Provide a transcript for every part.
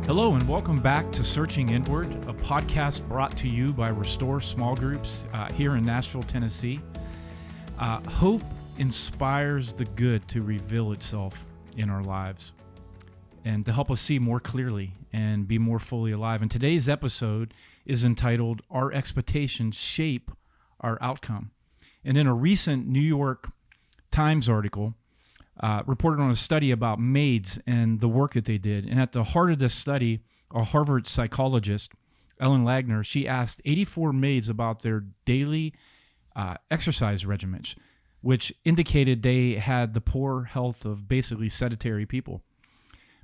Hello and welcome back to Searching Inward, a podcast brought to you by Restore Small Groups here in Nashville, Tennessee. Hope inspires the good to reveal itself in our lives and to help us see more clearly and be more fully alive. And today's episode is entitled, Our Expectations Shape Our Outcome. And in a recent New York Times article, reported on a study about maids and the work that they did. And at the heart of this study, a Harvard psychologist, Ellen Lagner, she asked 84 maids about their daily exercise regimens, which indicated they had the poor health of basically sedentary people.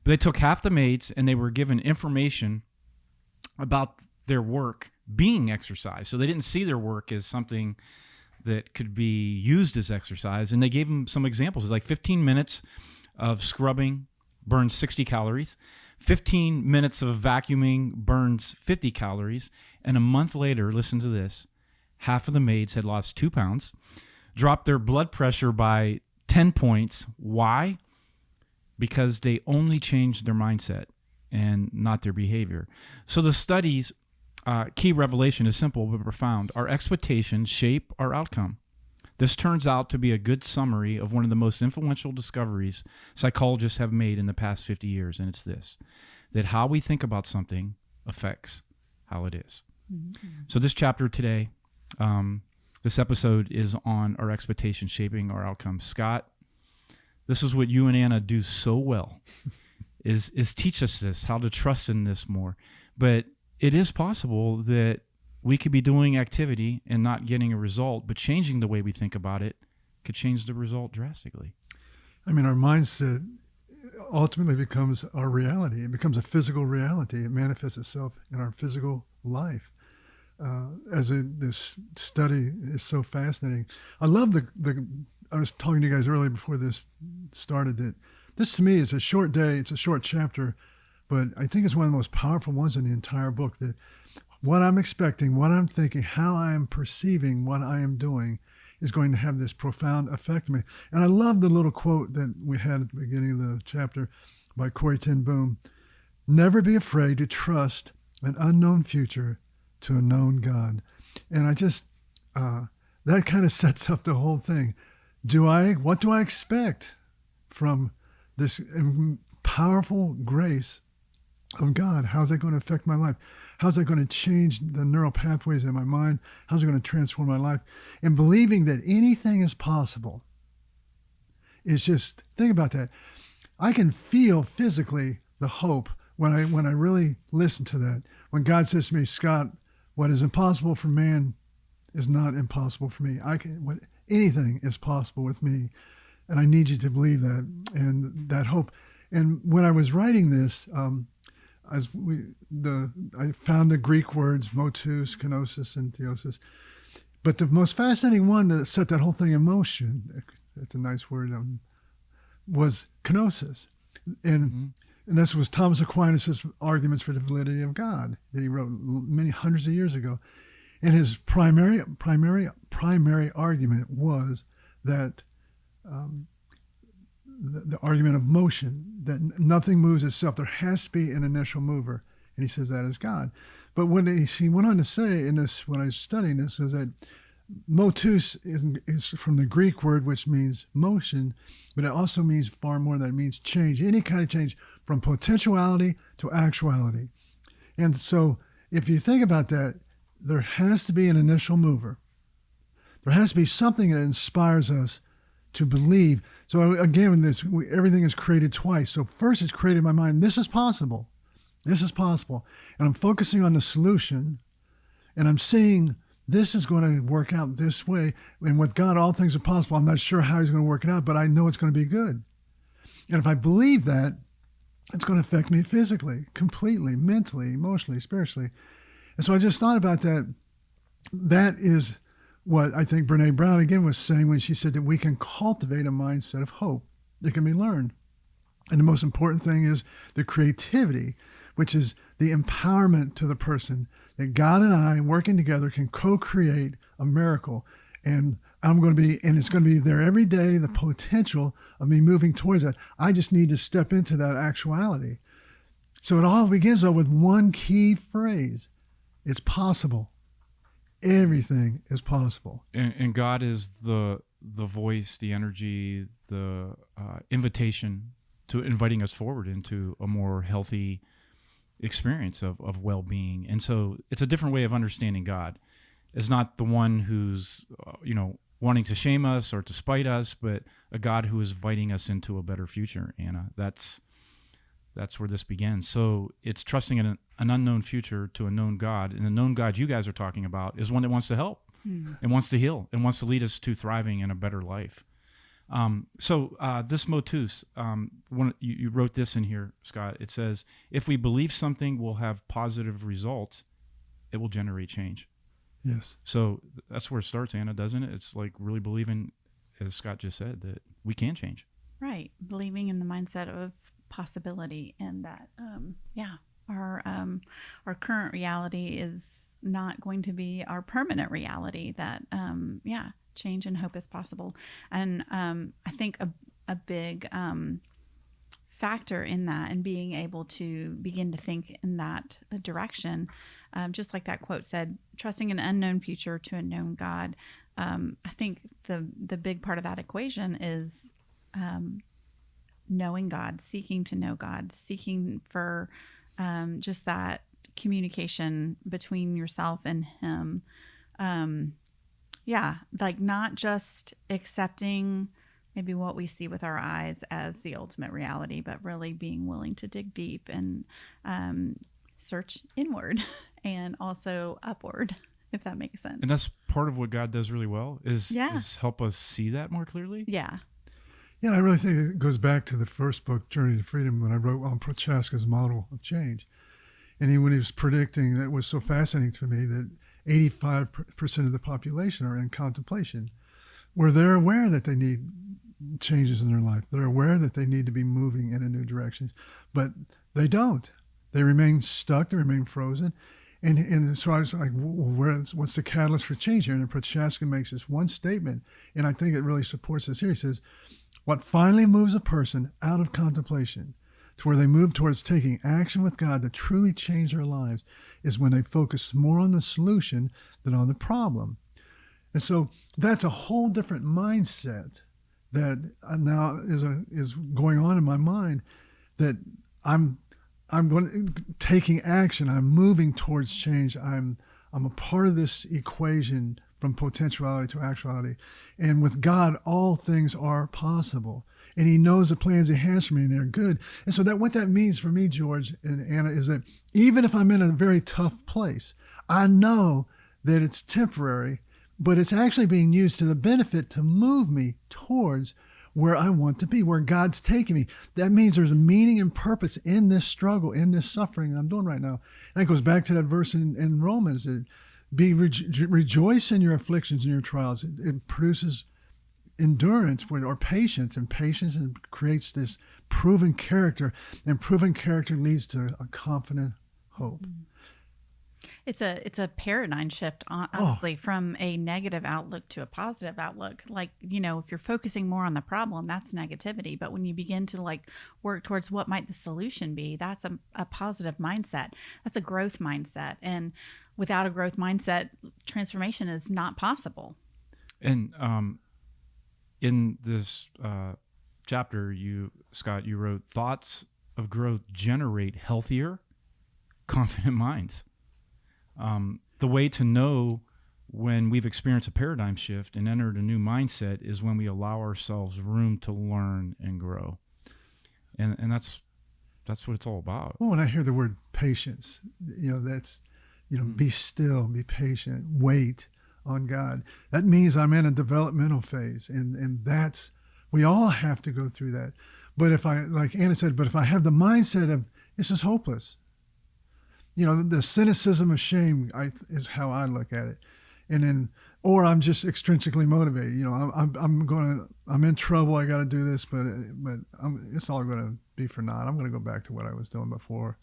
But they took half the maids and they were given information about their work being exercise. So they didn't see their work as something that could be used as exercise. And they gave them some examples. It's like 15 minutes of scrubbing burns 60 calories. 15 minutes of vacuuming burns 50 calories. And a month later, listen to this, half of the maids had lost 2 pounds, dropped their blood pressure by 10 points. Why? Because they only changed their mindset and not their behavior. So the study's key revelation is simple but profound. Our expectations shape our outcome. This turns out to be a good summary of one of the most influential discoveries psychologists have made in the past 50 years, and it's this, that how we think about something affects how it is. Mm-hmm. So this chapter today, this episode is on our expectations shaping our outcome. Scott, this is what you and Anna do so well, is teach us this, how to trust in this more. But it is possible that we could be doing activity and not getting a result, but changing the way we think about it could change the result drastically. I mean, our mindset ultimately becomes our reality. It becomes a physical reality. It manifests itself in our physical life. This study is so fascinating. I love I was talking to you guys earlier before this started that this to me is a short day. It's a short chapter, but I think it's one of the most powerful ones in the entire book, that what I'm expecting, what I'm thinking, how I am perceiving what I am doing is going to have this profound effect on me. And I love the little quote that we had at the beginning of the chapter by Corrie ten Boom. Never be afraid to trust an unknown future to a known God. And I just, that kind of sets up the whole thing. What do I expect from this powerful grace of God? How's that going to affect my life? How's that going to change the neural pathways in my mind? How's it going to transform my life? And believing that anything is possible is just, think about that. I can feel physically the hope when I really listen to that. When God says to me, Scott, what is impossible for man is not impossible for me. Anything is possible with me. And I need you to believe that and that hope. And when I was writing this, I found the Greek words motus, kenosis, and theosis. But the most fascinating one to set that whole thing in motion, that's a nice word, was kenosis. And this was Thomas Aquinas' arguments for the validity of God that he wrote many hundreds of years ago. And his primary argument was that the argument of motion, that nothing moves itself. There has to be an initial mover. And he says that is God. But what he went on to say in this, when I was studying this, was that motus is from the Greek word, which means motion, but it also means far more than that. It means change, any kind of change from potentiality to actuality. And so if you think about that, there has to be an initial mover. There has to be something that inspires us to believe. So again, everything is created twice. So first it's created in my mind, this is possible. This is possible. And I'm focusing on the solution, and I'm seeing this is going to work out this way. And with God, all things are possible. I'm not sure how he's going to work it out, but I know it's going to be good. And if I believe that, it's going to affect me physically, completely, mentally, emotionally, spiritually. And so I just thought about that. That is what I think Brene Brown again was saying when she said that we can cultivate a mindset of hope that can be learned. And the most important thing is the creativity, which is the empowerment to the person that God and I working together can co-create a miracle. And it's going to be there every day, the potential of me moving towards that. I just need to step into that actuality. So it all begins though with one key phrase. It's possible. Everything is possible. And God is the voice, the energy, the invitation to inviting us forward into a more healthy experience of well-being. And so it's a different way of understanding God. It's not the one who's, wanting to shame us or to spite us, but a God who is inviting us into a better future, Anna. That's where this begins. So it's trusting in an unknown future to a known God. And the known God you guys are talking about is one that wants to help and wants to heal and wants to lead us to thriving in a better life. So this motus, you wrote this in here, Scott. It says, if we believe something will have positive results, it will generate change. Yes. So that's where it starts, Anna, doesn't it? It's like really believing, as Scott just said, that we can change. Right. Believing in the mindset of possibility, and that, our current reality is not going to be our permanent reality, that, change and hope is possible. And I think a big factor in that, and being able to begin to think in that direction, just like that quote said, trusting an unknown future to a known God. I think the big part of that equation is knowing God, seeking to know God, seeking for just that communication between yourself and Him. Like not just accepting maybe what we see with our eyes as the ultimate reality, but really being willing to dig deep and search inward and also upward, if that makes sense. And that's part of what God does really well, is help us see that more clearly. Yeah. Yeah, I really think it goes back to the first book, Journey to Freedom, when I wrote on Prochaska's model of change. And when he was predicting, that was so fascinating to me, that 85% of the population are in contemplation, where they're aware that they need changes in their life. They're aware that they need to be moving in a new direction, but they don't. They remain stuck. They remain frozen. And so I was like, well, what's the catalyst for change here? And Prochaska makes this one statement, and I think it really supports this here. He says, what finally moves a person out of contemplation to where they move towards taking action with God to truly change their lives is when they focus more on the solution than on the problem. And so that's a whole different mindset that now is going on in my mind, that I'm taking action. I'm moving towards change. I'm a part of this equation from potentiality to actuality. And with God, all things are possible. And He knows the plans He has for me, and they're good. And so what that means for me, George and Anna, is that even if I'm in a very tough place, I know that it's temporary, but it's actually being used to the benefit to move me towards where I want to be, where God's taking me. That means there's a meaning and purpose in this struggle, in this suffering that I'm doing right now. And it goes back to that verse in Romans, that rejoice in your afflictions and your trials. It produces endurance or patience, and patience creates this proven character, and proven character leads to a confident hope. It's a paradigm shift, honestly, from a negative outlook to a positive outlook. Like, if you're focusing more on the problem, that's negativity. But when you begin to work towards what might the solution be, that's a positive mindset. That's a growth mindset. And without a growth mindset, transformation is not possible. And in this chapter, Scott, you wrote, thoughts of growth generate healthier, confident minds. The way to know when we've experienced a paradigm shift and entered a new mindset is when we allow ourselves room to learn and grow. And that's what it's all about. Well, when I hear the word patience, that's, be still, be patient, wait on God. That means I'm in a developmental phase, and that's, we all have to go through that. But if I, like Anna said, if I have the mindset of this is hopeless, the cynicism of shame is how I look at it. And then, or I'm just extrinsically motivated. I'm in trouble. I got to do this, but it's all going to be for naught. I'm going to go back to what I was doing before.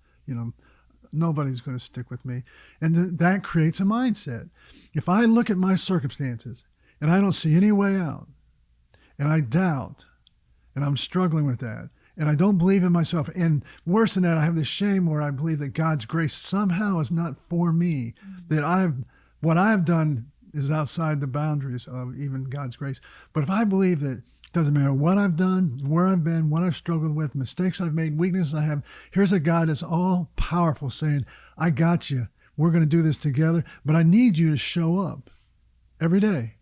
Nobody's going to stick with me. And that creates a mindset. If I look at my circumstances and I don't see any way out, and I doubt, and I'm struggling with that, And I don't believe in myself. And worse than that, I have this shame where I believe that God's grace somehow is not for me, that what I have done is outside the boundaries of even God's grace. But if I believe that it doesn't matter what I've done, where I've been, what I've struggled with, mistakes I've made, weaknesses I have, here's a God that's all powerful saying, I got you. We're going to do this together, but I need you to show up every day.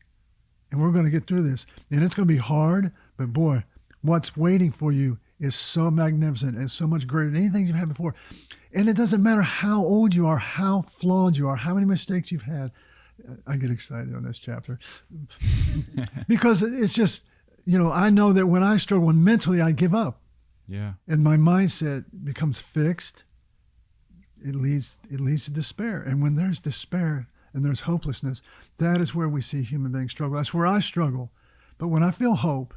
And we're going to get through this. And it's going to be hard, but boy, what's waiting for you is so magnificent and so much greater than anything you've had before. And it doesn't matter how old you are, how flawed you are, how many mistakes you've had. I get excited on this chapter because it's just, I know that when I struggle, when mentally I give up, and my mindset becomes fixed, it leads to despair. And when there's despair and there's hopelessness, that is where we see human beings struggle. That's where I struggle. But when I feel hope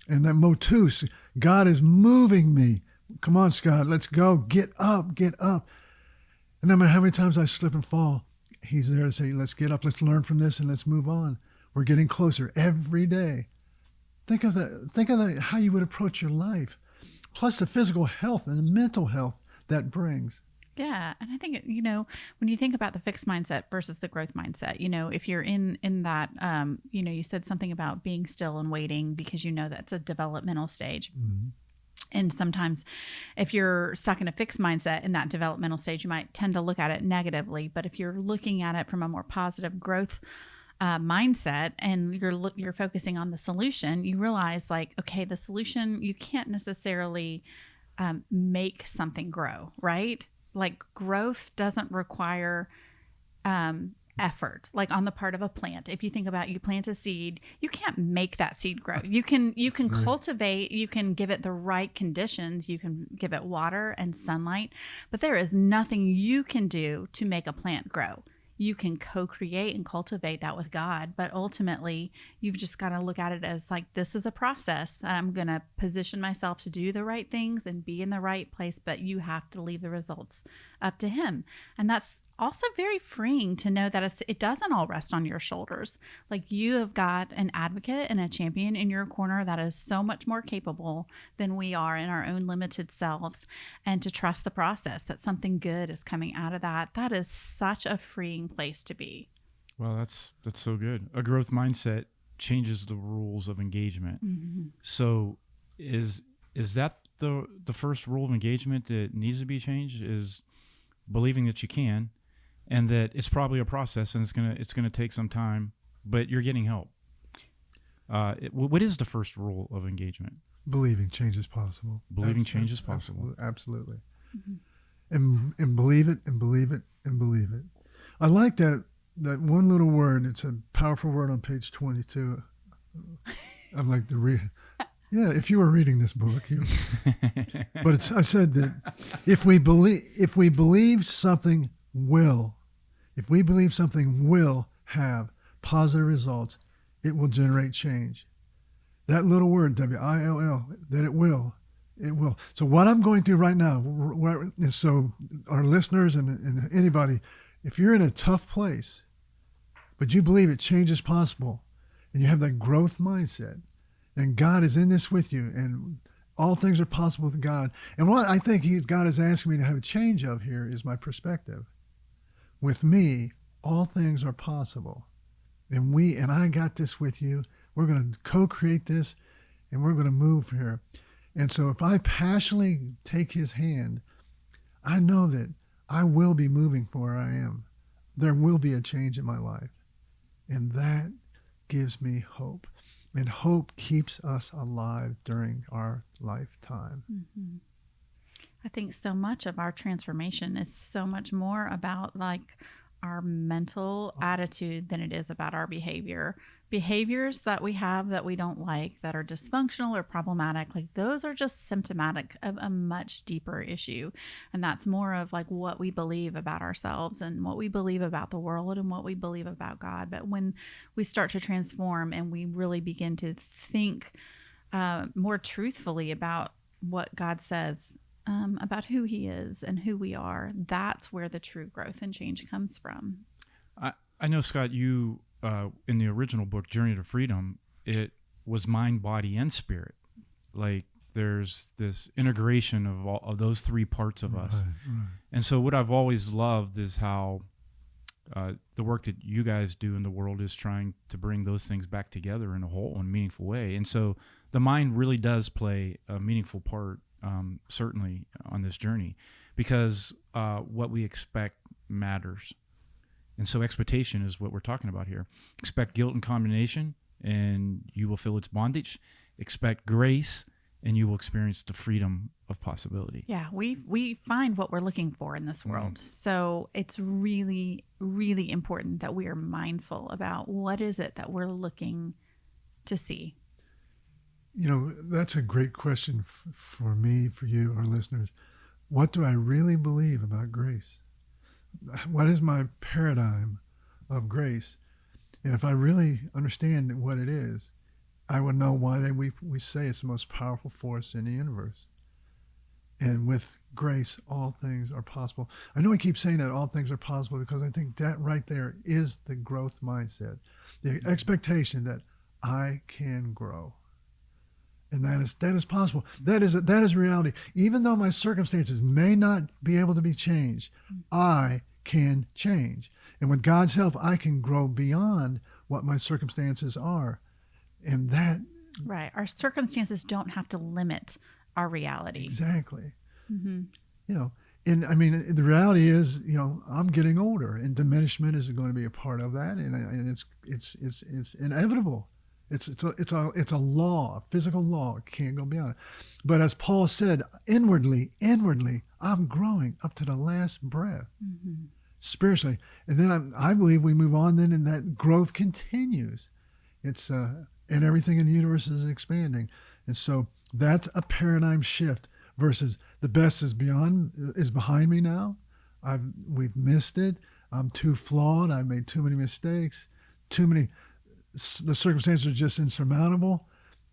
and that motus, God is moving me. Come on, Scott, let's go. Get up, get up. And no matter how many times I slip and fall, he's there to say, let's get up, let's learn from this, and let's move on. We're getting closer every day. Think of that, how you would approach your life, plus the physical health and the mental health that brings. Yeah. And I think, when you think about the fixed mindset versus the growth mindset, if you're in that, you said something about being still and waiting because that's a developmental stage. Mm-hmm. And sometimes if you're stuck in a fixed mindset in that developmental stage, you might tend to look at it negatively. But if you're looking at it from a more positive growth mindset and you're focusing on the solution, you realize okay, the solution, you can't necessarily make something grow, right? Like growth doesn't require effort, like on the part of a plant. If you think about, you plant a seed, you can't make that seed grow. You can cultivate, you can give it the right conditions, you can give it water and sunlight, but there is nothing you can do to make a plant grow. You can co-create and cultivate that with God, but ultimately you've just got to look at it as this is a process. I'm going to position myself to do the right things and be in the right place, but you have to leave the results up to him. And that's also very freeing to know that it doesn't all rest on your shoulders. You have got an advocate and a champion in your corner that is so much more capable than we are in our own limited selves, and to trust the process, that something good is coming out of that. That is such a freeing place to be. Well, that's so good. A growth mindset changes the rules of engagement. Mm-hmm. So is that the first rule of engagement that needs to be changed, is believing that you can, and that it's probably a process and it's gonna take some time, but you're getting help. What is the first rule of engagement? Believing change is possible. Believing change is possible. Absolutely. Mm-hmm. And believe it and believe it and believe it. I like that one little word. It's a powerful word on page 22. I'm like the read. Yeah, if you were reading this book, but I said that if we believe something will have positive results, it will generate change. That little word, W-I-L-L, that it will. So what I'm going through right now, so our listeners and anybody, if you're in a tough place, but you believe it change is possible, and you have that growth mindset, and God is in this with you, and all things are possible with God. And what I think God is asking me to have a change of here is my perspective. With me, all things are possible. And I got this with you. We're going to co-create this, and we're going to move here. And so if I passionately take his hand, I know that I will be moving from where I am. There will be a change in my life. And that gives me hope. And hope keeps us alive during our lifetime. Mm-hmm. I think so much of our transformation is so much more about our mental attitude than it is about our behavior. Behaviors that we have that we don't like, that are dysfunctional or problematic, those are just symptomatic of a much deeper issue. And that's more of what we believe about ourselves and what we believe about the world and what we believe about God. But when we start to transform and we really begin to think more truthfully about what God says, about who he is and who we are, that's where the true growth and change comes from. I know, Scott, you, in the original book, Journey to Freedom, it was mind, body, and spirit. there's this integration of all of those three parts of us. Right. And so what I've always loved is how the work that you guys do in the world is trying to bring those things back together in a whole and meaningful way. And so the mind really does play a meaningful part, certainly on this journey, because what we expect matters. And so expectation is what we're talking about here. Expect guilt and condemnation, and you will feel its bondage. Expect grace, and you will experience the freedom of possibility. Yeah, we find what we're looking for in this world. So it's really, really important that we are mindful about what is it that we're looking to see. You know, that's a great question for me, for you, our listeners. What do I really believe about grace? What is my paradigm of grace? And if I really understand what it is, I would know why we say it's the most powerful force in the universe. And with grace, all things are possible. I know I keep saying that all things are possible because I think that right there is the growth mindset. The expectation that I can grow. And that is possible. That is reality. Even though my circumstances may not be able to be changed, I can change. And with God's help, I can grow beyond what my circumstances are. And that... Right. Our circumstances don't have to limit our reality. Exactly. Mm-hmm. You know, and I mean, the reality is, you know, I'm getting older, and diminishment is going to be a part of that. And it's inevitable. It's a law, a physical law. It can't go beyond it. But as Paul said, inwardly, I'm growing up to the last breath, spiritually. And then I believe we move on then, and that growth continues. It's and everything in the universe is expanding. And so that's a paradigm shift versus the best is behind me now. We've missed it. I'm too flawed. I've made too many mistakes. The circumstances are just insurmountable.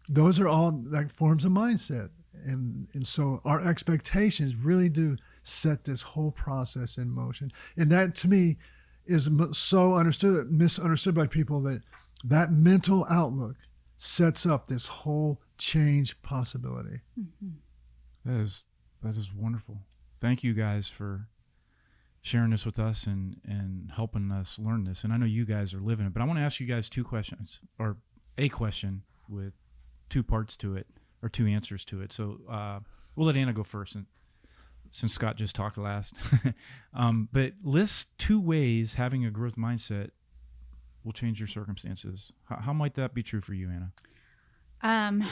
Those are all like forms of mindset. And so our expectations really do set this whole process in motion. And that to me is so misunderstood by people, that mental outlook sets up this whole change possibility. That is wonderful. Thank you guys for sharing this with us and helping us learn this. And I know you guys are living it, but I want to ask you guys two questions, or a question with two parts to it, or two answers to it. So we'll let Anna go first, since Scott just talked last. But list 2 ways having a growth mindset will change your circumstances. How might that be true for you, Anna?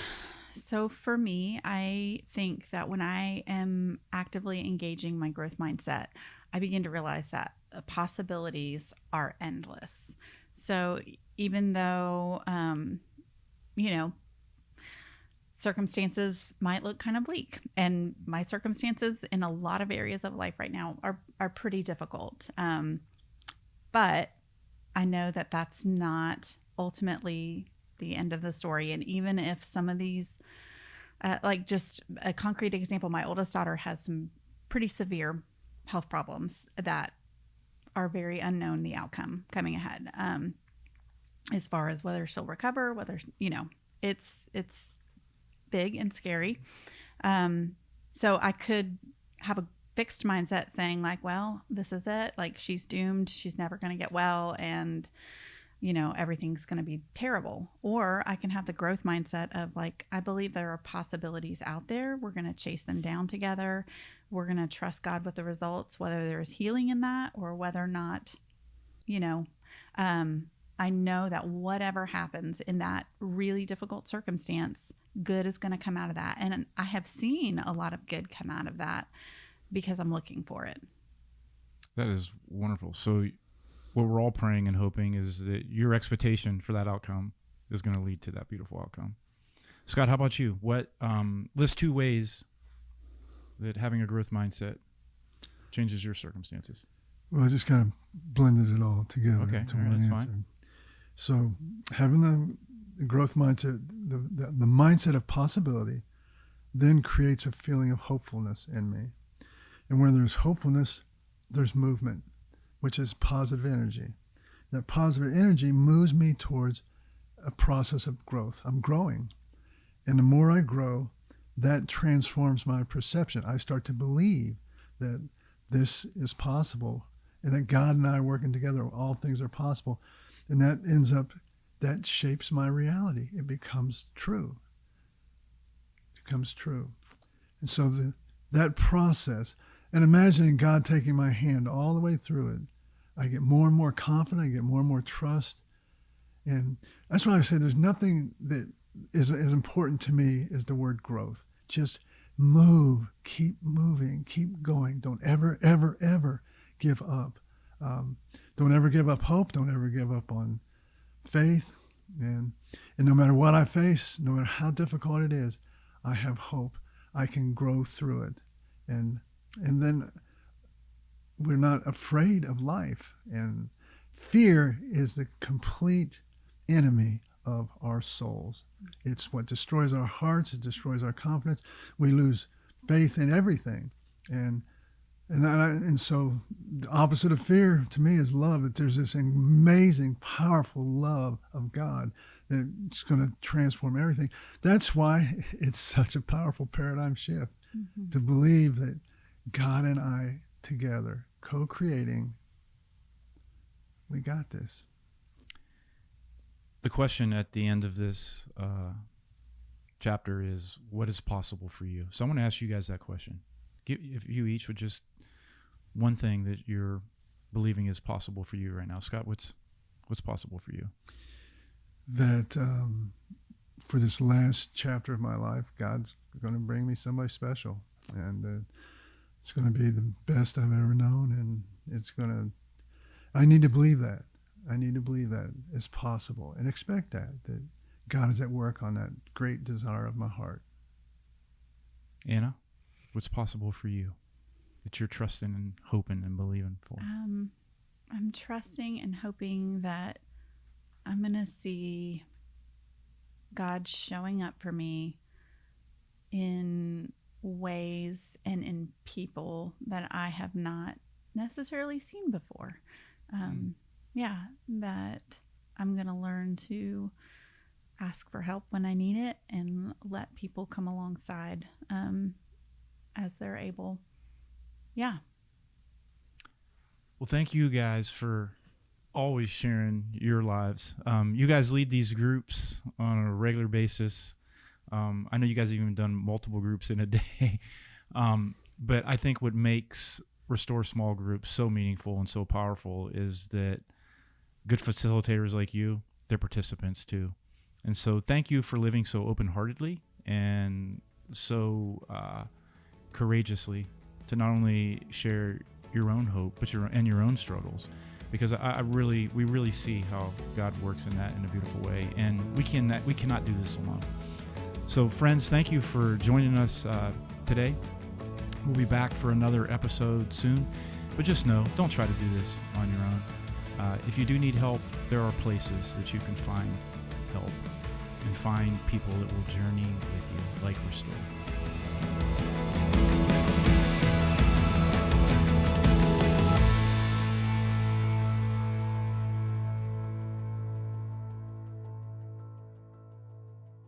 So for me, I think that when I am actively engaging my growth mindset, I begin to realize that the possibilities are endless. So even though, circumstances might look kind of bleak, and my circumstances in a lot of areas of life right now are pretty difficult. But I know that that's not ultimately the end of the story. And even if some of these, like just a concrete example, my oldest daughter has some pretty severe health problems that are very unknown, the outcome coming ahead, as far as whether she'll recover, whether, it's big and scary. So I could have a fixed mindset saying like, well, this is it. Like, she's doomed. She's never going to get well. And, everything's going to be terrible. Or I can have the growth mindset of like, I believe there are possibilities out there. We're going to chase them down together. We're going to trust God with the results, whether there's healing in that or whether or not, I know that whatever happens in that really difficult circumstance, good is going to come out of that. And I have seen a lot of good come out of that because I'm looking for it. That is wonderful. So what we're all praying and hoping is that your expectation for that outcome is going to lead to that beautiful outcome. Scott, how about you? What list 2 ways that having a growth mindset changes your circumstances? Well, I just kind of blended it all together. Okay, to all right, one that's answer. fine. So having the growth mindset, the mindset of possibility, then creates a feeling of hopefulness in me. And where there's hopefulness, there's movement, which is positive energy. That positive energy moves me towards a process of growth. I'm growing. And the more I grow, that transforms my perception. I start to believe that this is possible and that God and I working together, all things are possible. And that shapes my reality. It becomes true. It becomes true. And so that process, and imagining God taking my hand all the way through it, I get more and more confident, I get more and more trust. And that's why I say there's nothing that is as important to me as the word growth. Just move, keep moving, keep going. Don't ever, ever, ever give up. Don't ever give up hope. Don't ever give up on faith. And no matter what I face, no matter how difficult it is, I have hope. I can grow through it. And then we're not afraid of life. And fear is the complete enemy of our souls. It's what destroys our hearts. It destroys our confidence. We lose faith in everything. And so the opposite of fear to me is love. That there's this amazing, powerful love of God that's going to transform everything. That's why it's such a powerful paradigm shift, to believe that God and I together, co-creating, we got this. The question at the end of this chapter is, what is possible for you? So I want to ask you guys that question. If you each would just one thing that you're believing is possible for you right now. Scott, what's possible for you? That for this last chapter of my life, God's going to bring me somebody special, and it's going to be the best I've ever known, and I need to believe that. I need to believe that it's possible, and expect that God is at work on that great desire of my heart. Anna, what's possible for you that you're trusting and hoping and believing for? I'm trusting and hoping that I'm going to see God showing up for me in ways and in people that I have not necessarily seen before. That I'm going to learn to ask for help when I need it and let people come alongside as they're able. Yeah. Well, thank you guys for always sharing your lives. You guys lead these groups on a regular basis. I know you guys have even done multiple groups in a day. But I think what makes Restore Small Groups so meaningful and so powerful is that good facilitators like you, they're participants too. And so thank you for living so open-heartedly and so courageously to not only share your own hope, but your own struggles, because we really see how God works in that in a beautiful way, and we cannot do this alone. So friends, thank you for joining us today. We'll be back for another episode soon, but just know, don't try to do this on your own. If you do need help, there are places that you can find help and find people that will journey with you, like Restore.